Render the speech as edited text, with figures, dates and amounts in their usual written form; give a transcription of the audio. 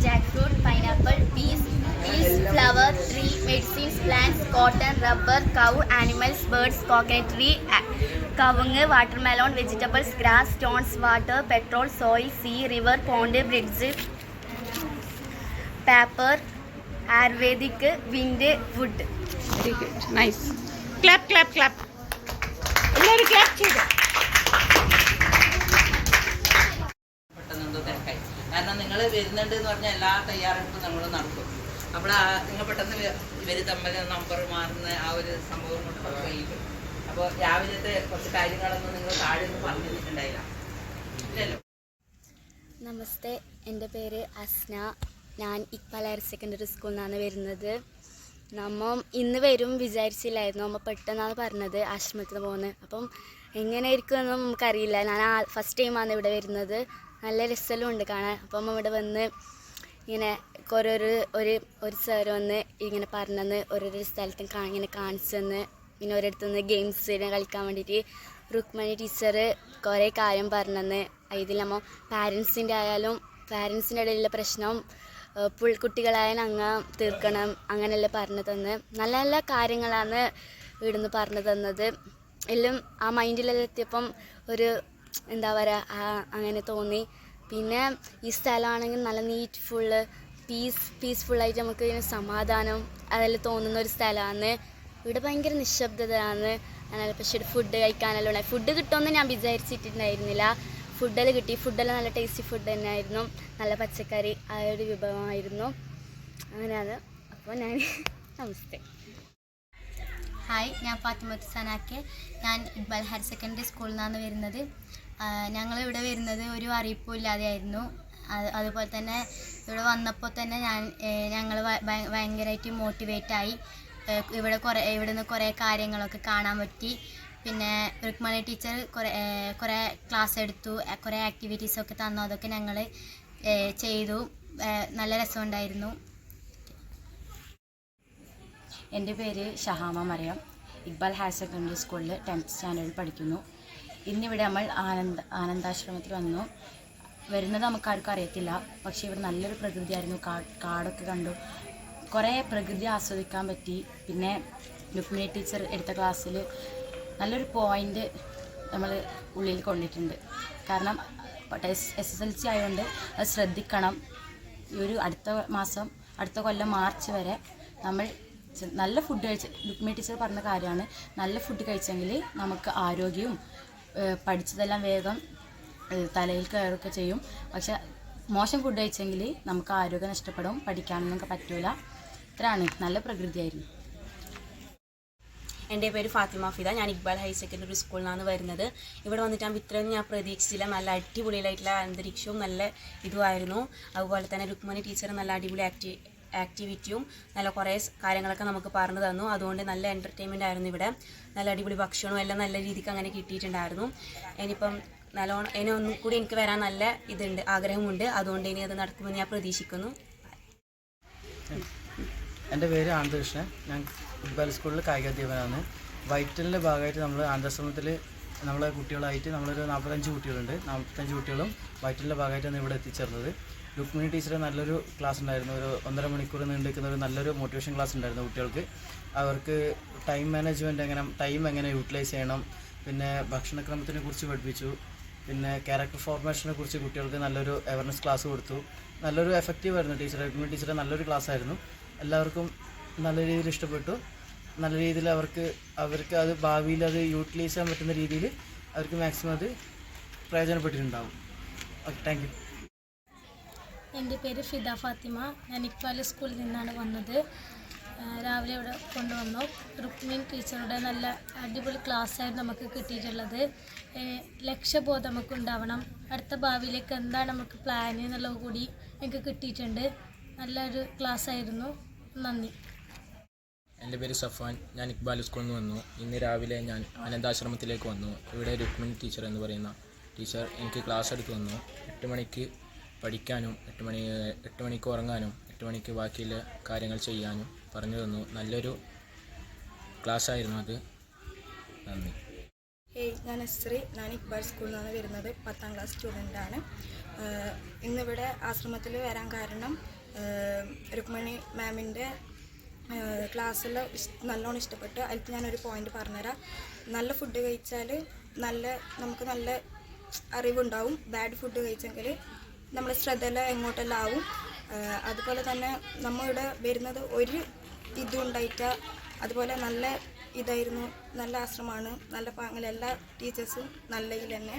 Jackfruit, pineapple, peas, flower, tree, medicines, plants, cotton, rubber, cow, animals, birds, coconut tree, kavung, watermelon, vegetables, grass, stones, water, petrol, soil, sea, river, pond, bridges, paper, Ayurvedic, wind, wood. Very good. Nice. Clap, clap, clap. എല്ലാവരും clap ചെയ്തു. കാരണം നിങ്ങൾ വരുന്നുണ്ട് എന്ന് പറഞ്ഞാൽ എല്ലാ തയ്യാറെടുപ്പും നമ്മൾ നടത്തും. അപ്പോൾ നിങ്ങൾ പെട്ടെന്ന് ഇവർ തമ്മിൽ നമ്പർ മാറുന്ന ആ ഒരു സംഭവം കൊണ്ട് കഴിയും. അപ്പോൾ രാവിലത്തെ കുറച്ച് കാര്യങ്ങളൊന്നും നിങ്ങൾ താഴെ നിന്ന് പറഞ്ഞിട്ടുണ്ടായില്ല ഇല്ലല്ലോ. നമസ്തേ, എൻ്റെ പേര് അസ്ന. ഞാൻ ഇക്ബാൽ ഹയർ സെക്കൻഡറി സ്കൂളിൽ നിന്നാണ് വരുന്നത്. നമ്മൾ ഇന്ന് വരും വിചാരിച്ചില്ലായിരുന്നു. നമ്മൾ പെട്ടെന്നാണ് പറഞ്ഞത് ആശ്രമത്തിൽ പോകുന്നത്. അപ്പം എങ്ങനെയായിരിക്കും എന്നൊന്നും നമുക്കറിയില്ല. ഞാൻ ഫസ്റ്റ് ടൈമാണ് ഇവിടെ വരുന്നത്. നല്ല രസമെല്ലാം ഉണ്ട് കാണാൻ. അപ്പം ഇവിടെ വന്ന് ഇങ്ങനെ ഒരു സാർ വന്ന് ഇങ്ങനെ പറഞ്ഞെന്ന് ഓരോരോ സ്ഥലത്തും ഇങ്ങനെ കാണിച്ചു തന്ന് പിന്നെ ഒരിടത്തുനിന്ന് ഗെയിംസിനെ കളിക്കാൻ വേണ്ടിയിട്ട് രുക്മണി ടീച്ചർ കുറേ കാര്യം പറഞ്ഞെന്ന്. ഇതിൽ നമ്മൾ പാരൻസിൻ്റെ ഇടയിലുള്ള പ്രശ്നം കുട്ടികളായാലും അങ്ങ് തീർക്കണം അങ്ങനെയല്ലേ പറഞ്ഞു തന്ന്. നല്ല നല്ല കാര്യങ്ങളാണ് ഇവിടുന്ന് പറഞ്ഞു തന്നത്. എല്ലാം ആ മൈൻഡിലെല്ലാം എത്തിയപ്പം ഒരു എന്താ പറയുക അങ്ങനെ തോന്നി. പിന്നെ ഈ സ്ഥലമാണെങ്കിൽ നല്ല നീറ്റ്ഫുള്ള് പീസ്ഫുള്ളായിട്ട് നമുക്ക് സമാധാനം അതെല്ലാം തോന്നുന്ന ഒരു സ്ഥലമാണ്. ഇവിടെ ഭയങ്കര നിശബ്ദതയാണ്. പക്ഷേ ഫുഡ് കഴിക്കാനെല്ലാം ഉണ്ടായി. ഫുഡ് കിട്ടുമെന്ന് ഞാൻ വിചാരിച്ചിട്ടുണ്ടായിരുന്നില്ല. ഫുഡെല്ലാം കിട്ടി. ഫുഡെല്ലാം നല്ല ടേസ്റ്റി ഫുഡ് തന്നെയായിരുന്നു. നല്ല പച്ചക്കറി ആ ഒരു വിഭവമായിരുന്നു. അങ്ങനെയാണ്. അപ്പോൾ ഞാൻ നമസ്തേ. ഹായ്, ഞാൻ ഫാത്തിമത്ത് സനാക്ക്. ഞാൻ ഇക്ബാൽ ഹയർ സെക്കൻഡറി സ്കൂളിൽ നിന്നാണ് വരുന്നത്. ഞങ്ങളിവിടെ വരുന്നത് ഒരു അറിയിപ്പും ഇല്ലാതെയായിരുന്നു. അതുപോലെ തന്നെ ഇവിടെ വന്നപ്പോൾ തന്നെ ഞങ്ങൾ ഭയങ്കരമായിട്ട് മോട്ടിവേറ്റായി. ഇവിടുന്ന് കുറേ കാര്യങ്ങളൊക്കെ കാണാൻ പറ്റി. പിന്നെ രുക്മണി ടീച്ചർ കുറേ ക്ലാസ് എടുത്തു, കുറേ ആക്ടിവിറ്റീസൊക്കെ തന്നു. അതൊക്കെ ഞങ്ങൾ ചെയ്തു. നല്ല രസമുണ്ടായിരുന്നു. എൻ്റെ പേര് ഷഹാമ മറിയം. ഇക്ബാൽ ഹയർ സെക്കൻഡറി സ്കൂളിൽ 10th സ്റ്റാൻഡേർഡിൽ പഠിക്കുന്നു. ഇന്നിവിടെ നമ്മൾ ആനന്ദാശ്രമത്തിൽ വന്നു. വരുന്നത് നമുക്കാർക്കും അറിയത്തില്ല. പക്ഷേ ഇവിടെ നല്ലൊരു പ്രകൃതിയായിരുന്നു. കാടൊക്കെ കണ്ടു. കുറേ പ്രകൃതി ആസ്വദിക്കാൻ പറ്റി. പിന്നെ രുക്മിണി ടീച്ചർ എടുത്ത ക്ലാസ്സിൽ നല്ലൊരു പോയിൻ്റ് നമ്മൾ ഉള്ളിൽ കൊണ്ടിട്ടുണ്ട്. കാരണം SSLC ആയതുകൊണ്ട് അത് ശ്രദ്ധിക്കണം. ഈ ഒരു അടുത്ത കൊല്ലം മാർച്ച് വരെ നമ്മൾ നല്ല ഫുഡ് കഴിച്ച് രുക്മിണി ടീച്ചർ പറഞ്ഞ കാര്യമാണ്. നല്ല ഫുഡ് കഴിച്ചെങ്കിൽ നമുക്ക് ആരോഗ്യവും പഠിച്ചതെല്ലാം വേഗം തലയിൽ കയറൊക്കെ ചെയ്യും. പക്ഷെ മോശം ഫുഡ് കഴിച്ചെങ്കിൽ നമുക്ക് ആരോഗ്യം നഷ്ടപ്പെടും, പഠിക്കാനൊന്നും പറ്റില്ല. ഇത്രയാണ്. നല്ല പ്രകൃതിയായിരുന്നു. എൻ്റെ പേര് ഫാത്തിമ ഫിദ. ഞാൻ ഇക്ബാൽ ഹയർ സെക്കൻഡറി സ്കൂളിൽ നിന്നാണ് വരുന്നത്. ഇവിടെ വന്നിട്ടാകുമ്പോൾ ഇത്രയൊന്നും ഞാൻ പ്രതീക്ഷിച്ചില്ല. നല്ല അടിപൊളിയായിട്ടുള്ള അന്തരീക്ഷവും നല്ല ഇതുമായിരുന്നു. അതുപോലെ തന്നെ രുക്മണി ടീച്ചർ നല്ല അടിപൊളി ആക്ടിവിറ്റിയും നല്ല കുറേ കാര്യങ്ങളൊക്കെ നമുക്ക് പറഞ്ഞു തന്നു. അതുകൊണ്ട് നല്ല എൻ്റർടൈൻമെൻ്റ് ആയിരുന്നു. ഇവിടെ നല്ല അടിപൊളി ഭക്ഷണവും എല്ലാം നല്ല രീതിക്ക് അങ്ങനെ കിട്ടിയിട്ടുണ്ടായിരുന്നു. ഇനിയിപ്പം നല്ലോണം ഇനി ഒന്നും കൂടി എനിക്ക് വരാൻ നല്ല ഇതുണ്ട്, ആഗ്രഹമുണ്ട്. അതുകൊണ്ട് ഇനി അത് നടക്കുമെന്ന് ഞാൻ പ്രതീക്ഷിക്കുന്നു. എൻ്റെ പേര് ആനന്ദകൃഷ്ണൻ. ഞാൻ ഇക്ബാൽ സ്കൂളിൽ കായികാധ്യാപകനാണ്. വൈറ്റലിൻ്റെ ഭാഗമായിട്ട് നമ്മൾ ആനന്ദാശ്രമത്തിൽ നമ്മളെ കുട്ടികളായിട്ട് നമ്മളൊരു 45 കുട്ടികളുണ്ട്. 45 കുട്ടികളും വൈറ്റലിൻ്റെ ഭാഗമായിട്ടാണ് ഇവിടെ എത്തിച്ചേർന്നത്. രുക്മിണി ടീച്ചറെ നല്ലൊരു ക്ലാസ് ഉണ്ടായിരുന്നു. ഒരു 1.5 മണിക്കൂർ നീണ്ടുനിൽക്കുന്ന ഒരു നല്ലൊരു മോട്ടിവേഷൻ ക്ലാസ് ഉണ്ടായിരുന്നു കുട്ടികൾക്ക്. അവർക്ക് ടൈം മാനേജ്മെൻറ്റ് ടൈം എങ്ങനെ യൂട്ടിലൈസ് ചെയ്യണം, പിന്നെ ഭക്ഷണക്രമത്തിനെ കുറിച്ച് പഠിപ്പിച്ചു, പിന്നെ ക്യാരക്ടർ ഫോർമേഷനെ കുറിച്ച് കുട്ടികൾക്ക് നല്ലൊരു അവയർനെസ് ക്ലാസ് കൊടുത്തു. നല്ലൊരു എഫക്റ്റീവായിരുന്നു രുക്മിണി ടീച്ചറെ നല്ലൊരു ക്ലാസ് ആയിരുന്നു. എല്ലാവർക്കും നല്ല രീതിയിൽ ഇഷ്ടപ്പെട്ടു. നല്ല രീതിയിൽ അവർക്ക് അത് ഭാവിയിൽ അത് യൂട്ടിലൈസ് ചെയ്യാൻ പറ്റുന്ന രീതിയിൽ അവർക്ക് മാക്സിമം അത് പ്രയോജനപ്പെട്ടിട്ടുണ്ടാവും. Okay, thank you. എൻ്റെ പേര് ഫിദ ഫാത്തിമ. ഞാൻ ഇക്ബാൽ സ്കൂളിൽ നിന്നാണ് വന്നത്. രാവിലെ ഇവിടെ കൊണ്ടുവന്നു. രുക്മിണി ടീച്ചറുടെ നല്ല അടിപൊളി ക്ലാസ്സായിരുന്നു നമുക്ക് കിട്ടിയിട്ടുള്ളത്. ലക്ഷ്യബോധം നമുക്ക് ഉണ്ടാവണം, അടുത്ത ഭാവിയിലേക്ക് എന്താണ് നമുക്ക് പ്ലാൻ എന്നുള്ളത് കൂടി എനിക്ക് കിട്ടിയിട്ടുണ്ട്. നല്ലൊരു ക്ലാസ്സായിരുന്നു. നന്ദി. എൻ്റെ പേര് സഫാൻ. ഞാൻ ഇക്ബാൽ സ്കൂളിൽ നിന്ന് വന്നു. ഇന്ന് രാവിലെ ഞാൻ അനന്താശ്രമത്തിലേക്ക് വന്നു. ഇവിടെ രുക്മിണി ടീച്ചർ എന്ന് പറയുന്ന ടീച്ചർ എനിക്ക് ക്ലാസ് എടുത്ത് തന്നു. 8 മണിക്ക് പഠിക്കാനും 8 മണിക്ക് ഉറങ്ങാനും 8 മണിക്ക് ബാക്കിയുള്ള കാര്യങ്ങൾ ചെയ്യാനും പറഞ്ഞു തന്നു. നല്ലൊരു ക്ലാസ്സായിരുന്നു അത്. നന്ദി. ഞാൻ എസ്രി. ഞാൻ ഇക്ബാൽ സ്കൂളിൽ നിന്നാണ് വരുന്നത്. 10ാം ക്ലാസ് സ്റ്റുഡൻ്റാണ്. ഇന്നിവിടെ ആശ്രമത്തിൽ വരാൻ കാരണം രുക്മിണി മാമിൻ്റെ ക്ലാസ്സിൽ നല്ലോണം ഇഷ്ടപ്പെട്ടു. അതിൽ ഞാനൊരു പോയിൻ്റ് പറഞ്ഞുതരാം. നല്ല ഫുഡ് കഴിച്ചാൽ നമുക്ക് നല്ല അറിവുണ്ടാവും. ബാഡ് ഫുഡ് കഴിച്ചെങ്കിൽ നമ്മൾ ശ്രദ്ധയെല്ലാം എങ്ങോട്ടെല്ലാം ആവും. അതുപോലെ തന്നെ നമ്മളിവിടെ വരുന്നത് ഒരു ഇതും ഉണ്ടായിട്ട്, അതുപോലെ നല്ല ഇതായിരുന്നു. നല്ല ആശ്രമമാണ്, നല്ല പാങ്ങിൽ എല്ലാ ടീച്ചേഴ്സും നല്ല ഇതിൽ തന്നെ